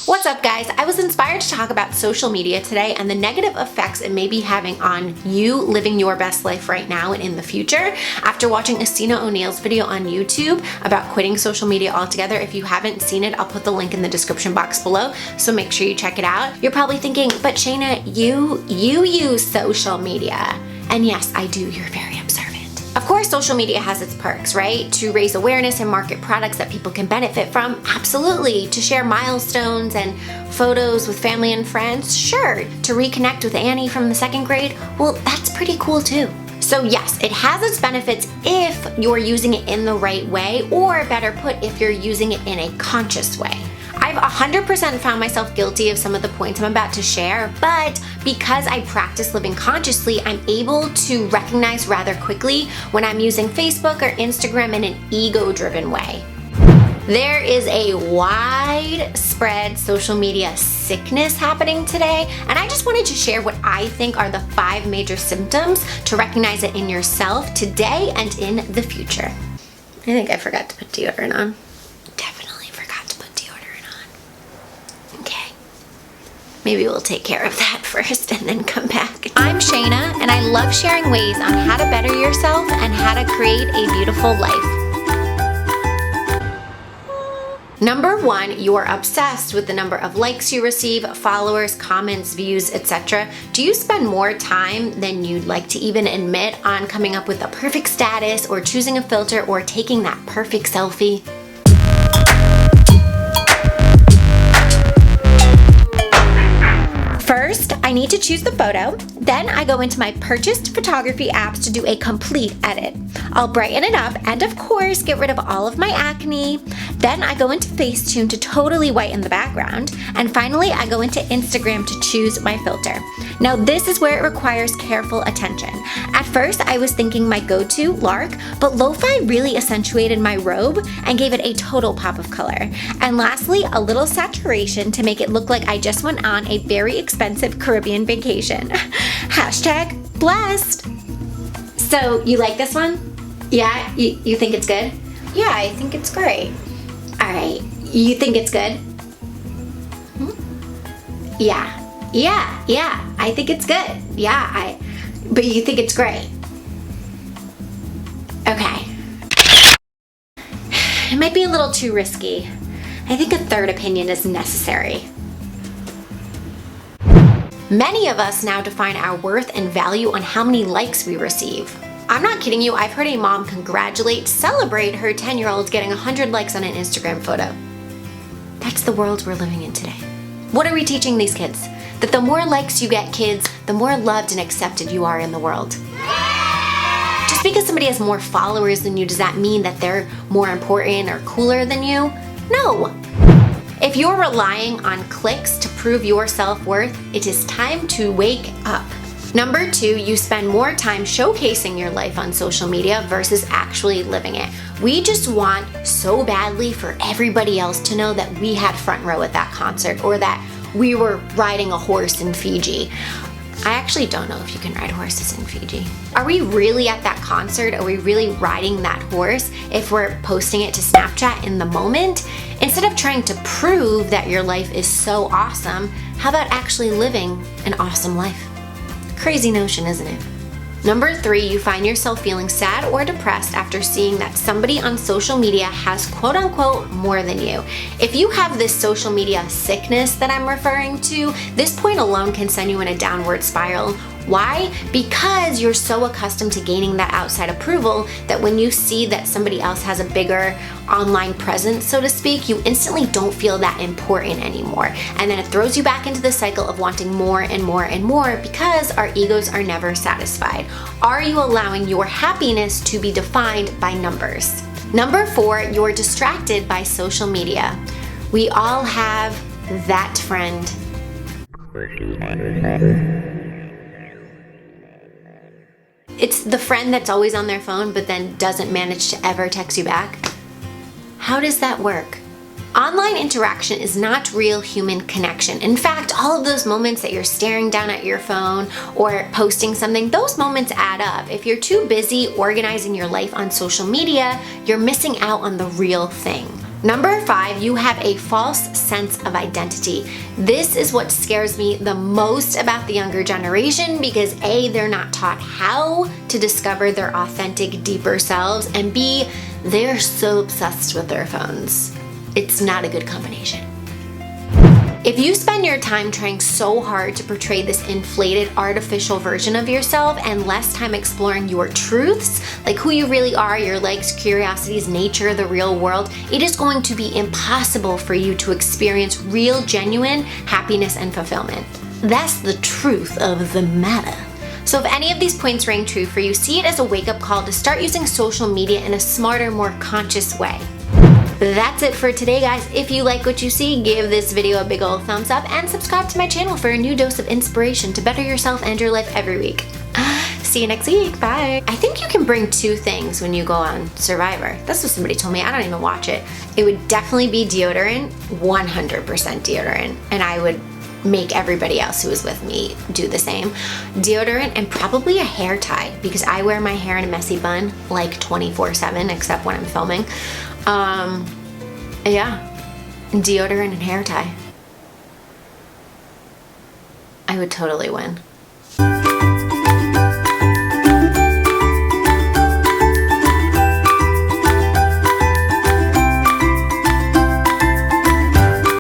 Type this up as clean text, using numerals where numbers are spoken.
What's up, guys? I was inspired to talk about social media today and the negative effects it may be having on you living your best life right now and in the future after watching Estina O'Neill's video on YouTube about quitting social media altogether. If you haven't seen it, I'll put the link in the description box below, so make sure you check it out. You're probably thinking, but Shaina, you use social media. And yes, I do. You're very observant. Of course, social media has its perks, right? To raise awareness and market products that people can benefit from, absolutely. To share milestones and photos with family and friends, sure. To reconnect with Annie from the 2nd grade, well, that's pretty cool too. So yes, it has its benefits if you're using it in the right way, or better put, if you're using it in a conscious way. I've 100% found myself guilty of some of the points I'm about to share, but because I practice living consciously, I'm able to recognize rather quickly when I'm using Facebook or Instagram in an ego-driven way. There is a widespread social media sickness happening today, and I just wanted to share what I think are the 5 major symptoms to recognize it in yourself today and in the future. I think I forgot to put deodorant on. Maybe we'll take care of that first and then come back. I'm Shaina, and I love sharing ways on how to better yourself and how to create a beautiful life. Number 1, you're obsessed with the number of likes you receive, followers, comments, views, etc. Do you spend more time than you'd like to even admit on coming up with a perfect status or choosing a filter or taking that perfect selfie? First, I need to choose the photo. Then I go into my purchased photography apps to do a complete edit. I'll brighten it up and of course get rid of all of my acne. Then I go into Facetune to totally whiten the background. And finally, I go into Instagram to choose my filter. Now this is where it requires careful attention. At first, I was thinking my go-to, Lark, but Lo-Fi really accentuated my robe and gave it a total pop of color. And lastly, a little saturation to make it look like I just went on a very expensive Caribbean vacation. Hashtag blessed. So you like this one? Yeah, you think it's good? Yeah, I think it's great. All right, you think it's good? Yeah, I think it's good. Yeah, but you think it's great? Okay. It might be a little too risky. I think a third opinion is necessary. Many of us now define our worth and value on how many likes we receive. I'm not kidding you, I've heard a mom celebrate her 10-year-old getting 100 likes on an Instagram photo. That's the world we're living in today. What are we teaching these kids? That the more likes you get, kids, the more loved and accepted you are in the world. Just because somebody has more followers than you, does that mean that they're more important or cooler than you? No. If you're relying on clicks to prove your self-worth, it is time to wake up. Number 2, you spend more time showcasing your life on social media versus actually living it. We just want so badly for everybody else to know that we had front row at that concert or that we were riding a horse in Fiji. I actually don't know if you can ride horses in Fiji. Are we really at that concert? Are we really riding that horse if we're posting it to Snapchat in the moment? Instead of trying to prove that your life is so awesome, how about actually living an awesome life? Crazy notion, isn't it? Number 3, you find yourself feeling sad or depressed after seeing that somebody on social media has quote unquote more than you. If you have this social media sickness that I'm referring to, this point alone can send you in a downward spiral. Why? Because you're so accustomed to gaining that outside approval that when you see that somebody else has a bigger online presence, so to speak, you instantly don't feel that important anymore. And then it throws you back into the cycle of wanting more and more and more because our egos are never satisfied. Are you allowing your happiness to be defined by numbers? Number 4, you're distracted by social media. We all have that friend. It's the friend that's always on their phone but then doesn't manage to ever text you back. How does that work? Online interaction is not real human connection. In fact, all of those moments that you're staring down at your phone or posting something, those moments add up. If you're too busy organizing your life on social media, you're missing out on the real thing. Number 5, you have a false sense of identity. This is what scares me the most about the younger generation because A, they're not taught how to discover their authentic, deeper selves, and B, they're so obsessed with their phones. It's not a good combination. If you spend your time trying so hard to portray this inflated, artificial version of yourself and less time exploring your truths, like who you really are, your likes, curiosities, nature, the real world, it is going to be impossible for you to experience real, genuine happiness and fulfillment. That's the truth of the matter. So if any of these points rang true for you, see it as a wake-up call to start using social media in a smarter, more conscious way. That's it for today, guys. If you like what you see, give this video a big old thumbs up and subscribe to my channel for a new dose of inspiration to better yourself and your life every week. See you next week. Bye. I think you can bring 2 things when you go on Survivor. That's what somebody told me. I don't even watch it. It would definitely be deodorant, 100% deodorant, and I would make everybody else who was with me do the same. Deodorant and probably a hair tie because I wear my hair in a messy bun like 24/7 except when I'm filming. Yeah, deodorant and hair tie. I would totally win.